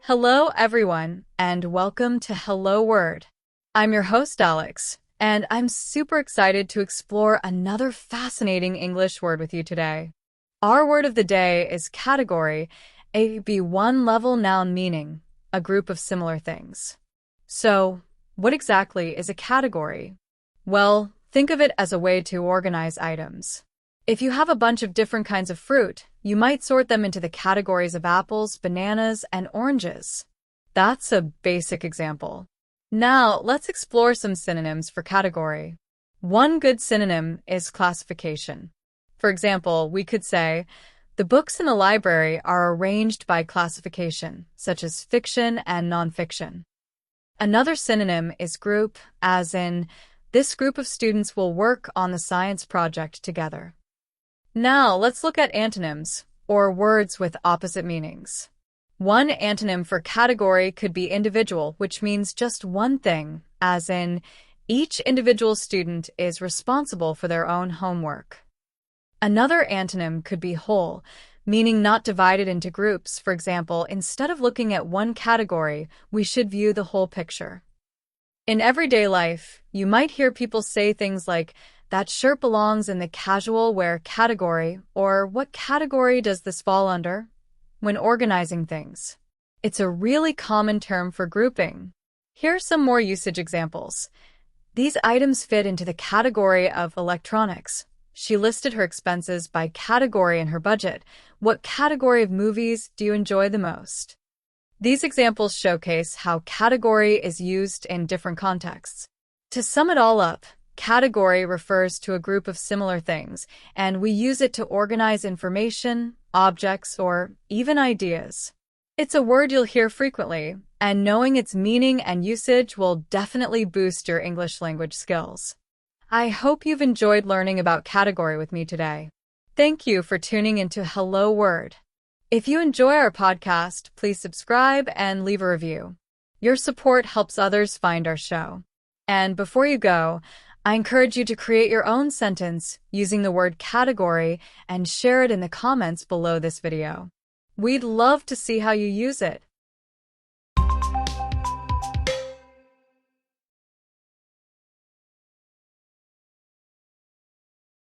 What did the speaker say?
Hello, everyone, and welcome to Hello Word. I'm your host, Alex, and I'm super excited to explore another fascinating English word with you today. Our word of the day is category, a B1 level noun meaning a group of similar things. So, what exactly is a category? Well, think of it as a way to organize items. If you have a bunch of different kinds of fruit, you might sort them into the categories of apples, bananas, and oranges. That's a basic example. Now, let's explore some synonyms for category. One good synonym is classification. For example, we could say, the books in the library are arranged by classification, such as fiction and nonfiction. Another synonym is group, as in, this group of students will work on the science project together. Now, let's look at antonyms, or words with opposite meanings. One antonym for category could be individual, which means just one thing, as in, each individual student is responsible for their own homework. Another antonym could be whole, meaning not divided into groups. For example, instead of looking at one category, we should view the whole picture. In everyday life, you might hear people say things like, that shirt belongs in the casual wear category, or what category does this fall under? When organizing things. It's a really common term for grouping. Here are some more usage examples. These items fit into the category of electronics. She listed her expenses by category in her budget. What category of movies do you enjoy the most? These examples showcase how category is used in different contexts. To sum it all up, category refers to a group of similar things, and we use it to organize information, objects, or even ideas. It's a word you'll hear frequently, and knowing its meaning and usage will definitely boost your English language skills. I hope you've enjoyed learning about category with me today. Thank you for tuning into Hello Word. If you enjoy our podcast, please subscribe and leave a review. Your support helps others find our show. And before you go, I encourage you to create your own sentence using the word category and share it in the comments below this video. We'd love to see how you use it.